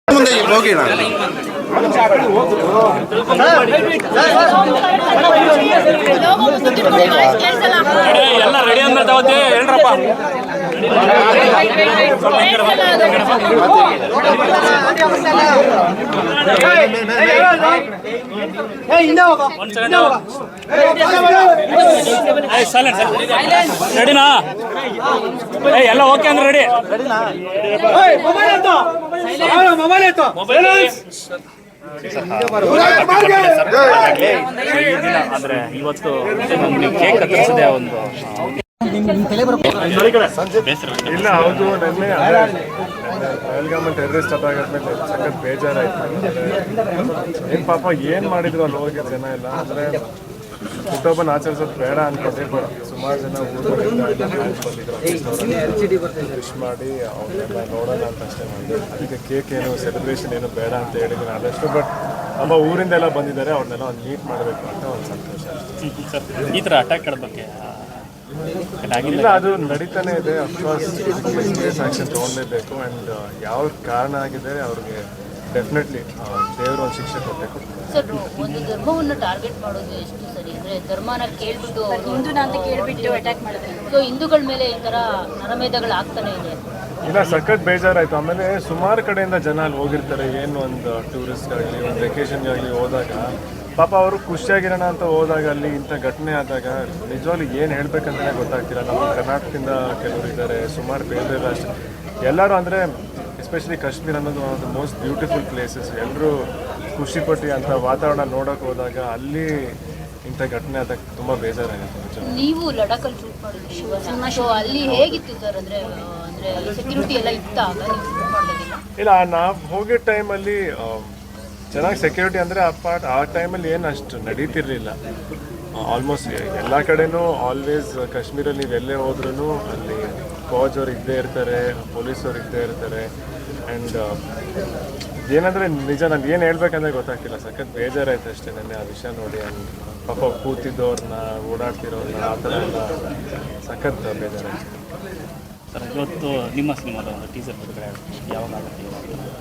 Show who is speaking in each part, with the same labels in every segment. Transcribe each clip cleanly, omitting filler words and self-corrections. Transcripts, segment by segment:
Speaker 1: ಮುಂದೆ ಹೋಗಿಲ್ಲ
Speaker 2: ಎಲ್ಲ ರೆಡಿ ಅಂದ್ರೆ ತಗೋತಿ ಹೇಳ್ರಪ್ಪ. ರೆಡಿನಾ? ಎಲ್ಲ ಓಕೆ ಅಂದ್ರೆ ರೆಡಿ. ಅಂದ್ರೆ ಇವತ್ತು ಕೇಕ್ ಕತ್ತರಿಸಿದೆ ಒಂದು
Speaker 3: ಇಲ್ಲ. ಹೌದು, ನೆನ್ನೆ ಪಹಲ್ಗಾಮ್ ಟೆರರಿಸ್ಟ್ ಅಟ್ಯಾಕ್ ಆದ್ಮೇಲೆ ಸಖತ್ ಬೇಜಾರಾಯ್ತು. ಏನು ಪಾಪ ಏನು ಮಾಡಿದ್ರು ಅಲ್ಲಿ ಹೋಗಿ ಜನ ಎಲ್ಲ. ಅಂದರೆ ಹುಟ್ಟುಹಬ್ಬನ ಆಚರಿಸೋದು ಬೇಡ ಅನ್ಕೊಂಡೆ, ಬಟ್ ಸುಮಾರು ಜನ ಊರಿಂದ ವಿಶ್ ಮಾಡಿ ಅವ್ರನ್ನೆಲ್ಲ ನೋಡೋಣ ಅಂತ ಅಷ್ಟೇ ಮಾಡಿದೆ. ಅದಕ್ಕೆ ಕೇಕ್ ಏನು ಸೆಲೆಬ್ರೇಷನ್ ಏನು ಬೇಡ ಅಂತ ಹೇಳಿದ್ರು ಆದಷ್ಟು. ಬಟ್ ನಮ್ಮ ಊರಿಂದೆಲ್ಲ ಬಂದಿದ್ದಾರೆ, ಅವ್ರನ್ನೆಲ್ಲ ಒಂದು ಮೀಟ್ ಮಾಡಬೇಕು ಅಂತ ಒಂದು ಸಂತೋಷ.
Speaker 2: ಈ ಥರ ಅಟ್ಯಾಕ್ ಬಗ್ಗೆ
Speaker 3: ಇಲ್ಲ, ಅದು ನಡೀತಾನೆ ಇದೆ. ಅಫ್ಕೋರ್ಸ್ ಸೀರಿಯಸ್ ಆ್ಯಕ್ಷನ್ ತೊಗೊಳ್ಳೇಬೇಕು. ಆ್ಯಂಡ್ ಯಾವ ಕಾರಣ ಆಗಿದೆ ಅವ್ರಿಗೆ ಡೆಫಿನೆಟ್ಲಿ ದೇವರು ಒಂದು ಶಿಕ್ಷೆ ಕೊಡಬೇಕು.
Speaker 4: ಸರ್, ಒಂದು ಧರ್ಮವನ್ನು ಟಾರ್ಗೆಟ್ ಮಾಡೋದು ಎಷ್ಟು ಸರಿ? ಅಂದರೆ ಧರ್ಮನ ಕೇಳ್ಬಿಟ್ಟು ಹಿಂದೂನ ಅಂತ ಕೇಳ್ಬಿಟ್ಟು ಅಟ್ಯಾಕ್ ಮಾಡಿದ್ರೆ ಸೊ ಹಿಂದೂಗಳ ಮೇಲೆ ಈ ಥರ ನರಮೇಧಗಳು ಆಗ್ತಾನೆ ಇದೆ.
Speaker 3: ಇಲ್ಲ, ಸಖತ್ ಬೇಜಾರಾಯಿತು. ಆಮೇಲೆ ಸುಮಾರು ಕಡೆಯಿಂದ ಜನ ಅಲ್ಲಿ ಹೋಗಿರ್ತಾರೆ. ಏನು ಒಂದು ಟೂರಿಸ್ಟ್ಗಾಗಲಿ ಒಂದು ವೆಕೇಷನ್ಗಾಗಲಿ ಹೋದಾಗ ಪಾಪ ಅವರು ಖುಷಿಯಾಗಿರೋಣ ಅಂತ ಹೋದಾಗ ಅಲ್ಲಿ ಇಂಥ ಘಟನೆ ಆದಾಗ ನಿಜವಾಗ್ಲೂ ಏನು ಹೇಳ್ಬೇಕಂತಲೇ ಗೊತ್ತಾಗ್ತಿಲ್ಲ. ನಮ್ಮ ಕರ್ನಾಟಕದಿಂದ ಕೆಲವರು ಇದ್ದಾರೆ, ಸುಮಾರು ಬೇರೆ ರಾಷ್ಟ್ರ ಎಲ್ಲರೂ. ಅಂದರೆ ಎಸ್ಪೆಷಲಿ ಕಾಶ್ಮೀರ ಅನ್ನೋದು one of the most beautiful places. ಎಲ್ಲರೂ ಖುಷಿಪಟ್ಟು ಅಂಥ ವಾತಾವರಣ ನೋಡೋಕೆ ಹೋದಾಗ ಅಲ್ಲಿ ಇಂಥ ಘಟನೆ ಆದಾಗ ತುಂಬ ಬೇಜಾರಾಗುತ್ತೆ.
Speaker 4: ನೀವು ಲಡಾಖಲ್ಲಿ ಶೂಟ್ ಮಾಡಿದ್ರಿ ಶಿವನ ಶೋ, ಅಲ್ಲಿ ಹೇಗಿತ್ತು ಸರ್? ಅಂದರೆ ಸೆಕ್ಯೂರಿಟಿ ಎಲ್ಲ ಇತ್ತ ಆಗ ನೀವು ಶೂಟ್ ಮಾಡೋದಿಲ್ಲ?
Speaker 3: ಇಲ್ಲ, ನಾವು ಹೋಗಿದ್ದ ಟೈಮಲ್ಲಿ ಚೆನ್ನಾಗಿ ಸೆಕ್ಯೂರಿಟಿ ಅಂದರೆ ಆ ಟೈಮಲ್ಲಿ ಏನು ಅಷ್ಟು ನಡೀತಿರ್ಲಿಲ್ಲ. ಆಲ್ಮೋಸ್ಟ್ ಎಲ್ಲ ಕಡೆನೂ ಆಲ್ವೇಸ್ ಕಾಶ್ಮೀರಲ್ಲಿ ನೀವು ಎಲ್ಲೇ ಹೋದ್ರೂ ಅಲ್ಲಿ ಫೌಜ್ ಅವ್ರು ಇದ್ದೇ ಇರ್ತಾರೆ, ಪೊಲೀಸವ್ರು ಇದ್ದೇ ಇರ್ತಾರೆ. ಆ್ಯಂಡ್ ಏನಂದರೆ ನಿಜ ನಾನು ಏನು ಹೇಳ್ಬೇಕಂದ್ರೆ ಗೊತ್ತಾಗ್ತಿಲ್ಲ. ಸಖತ್ ಬೇಜಾರಾಯ್ತು ಅಷ್ಟೇ ನೆನ್ನೆ ಆ ವಿಷಯ ನೋಡಿ. ಪಾಪ ಕೂತಿದ್ದವ್ರನ್ನ ಓಡಾಡ್ತಿರೋರನ್ನ ಆ ಥರ ಎಲ್ಲ ಸಖತ್ ಬೇಜಾರಾಯ್ತು.
Speaker 2: ಸರ್, ಇವತ್ತು ನಿಮ್ಮ ಸಿನಿಮಾದ ಒಂದು ಟೀಸರ್ ಬಿಡುಗಡೆ ಯಾವಾಗ ಆಗುತ್ತೆ?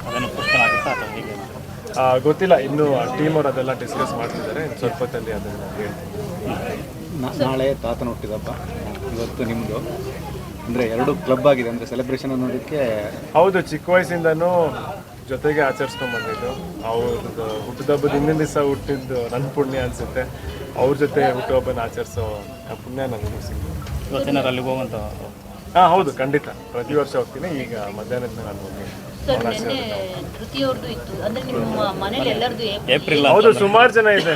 Speaker 2: ಅದನ್ನು ಪೋಸ್ಟರ್ ಆಗುತ್ತಾ ಅಥವಾ ಹೇಗೆ?
Speaker 3: ಗೊತ್ತಿಲ್ಲ, ಇನ್ನೂ ಟೀಮ್ ಅವರು ಅದೆಲ್ಲ ಡಿಸ್ಕಸ್ ಮಾಡ್ತಿದ್ದಾರೆ. ಸ್ವಲ್ಪ ಹೊತ್ತಲ್ಲಿ ಅದನ್ನು ಹೇಳ್ತೀನಿ.
Speaker 5: ನಾಳೆ ತಾತನ ಹುಟ್ಟಿದಬ್ಬ, ಇವತ್ತು ನಿಮ್ಮದು ಅಂದರೆ ಎರಡು ಕ್ಲಬ್ ಆಗಿದೆ. ಅಂದರೆ ಸೆಲೆಬ್ರೇಷನ್ ಅನ್ನೋದಕ್ಕೆ
Speaker 3: ಹೌದು, ಚಿಕ್ಕ ವಯಸ್ಸಿಂದನೂ ಜೊತೆಗೆ ಆಚರಿಸ್ಕೊಂಡು ಬಂದಿದ್ದು. ಅವ್ರದ್ದು ಹುಟ್ಟುಹಬ್ಬದ ಹಿಂದಿನ ದಿವಸ ಹುಟ್ಟಿದ್ದು ನನ್ನ ಪುಣ್ಯ ಅನಿಸುತ್ತೆ. ಅವ್ರ ಜೊತೆ ಹುಟ್ಟುಹಬ್ಬನ ಆಚರಿಸೋ ಪುಣ್ಯ ನನಗೂ ಸಿಗ್ತದೆ.
Speaker 2: ಇವತ್ತೇನಾರು ಅಲ್ಲಿಗೆ ಹೋಗುವಂತ?
Speaker 3: ಹಾಂ, ಹೌದು, ಖಂಡಿತ ಪ್ರತಿ ವರ್ಷ ಹೋಗ್ತೀನಿ. ಈಗ ಮಧ್ಯಾಹ್ನದ ಮೇಲೆ ನಾನು ಹೋಗ್ತೀನಿ.
Speaker 4: ಸರ್, ನಿನ್ನೆ ಧೃತಿಯವ್ರದ್ದು ಇತ್ತು, ಅಂದರೆ ನಿಮ್ಮ ಮನೇಲಿ ಎಲ್ಲರದ್ದು
Speaker 2: ಏಪ್ರಿಲ್.
Speaker 3: ಹೌದು, ಸುಮಾರು ಜನ ಇದೆ.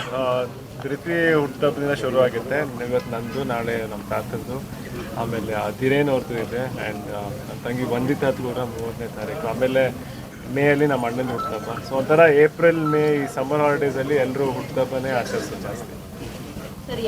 Speaker 3: ಧೃತಿ ಹುಟ್ಟುಹಬ್ಬದಿಂದ ಶುರು ಆಗುತ್ತೆ. ಇವತ್ತು ನಂದು, ನಾಳೆ ನಮ್ಮ ತಾತದ್ದು, ಆಮೇಲೆ ಧಿರೇನ್ ಅವ್ರದ್ದು ಇದೆ. ಆ್ಯಂಡ್ ನನ್ನ ತಂಗಿ ವಂದಿತಾದ್ದು ಕೂಡ 3ನೇ ತಾರೀಕು. ಆಮೇಲೆ ಮೇಯಲ್ಲಿ ನಮ್ಮ ಅಣ್ಣನ ಹುಟ್ಟುಹಬ್ಬ. ಸೊ ಒಂಥರ ಏಪ್ರಿಲ್ ಮೇ ಈ ಸಮ್ಮರ್ ಹಾಲಿಡೇಸಲ್ಲಿ ಎಲ್ಲರೂ ಹುಟ್ಟುಹಬ್ಬನೇ ಆಚರಿಸೋದು ಜಾಸ್ತಿ.
Speaker 4: ಸರ್.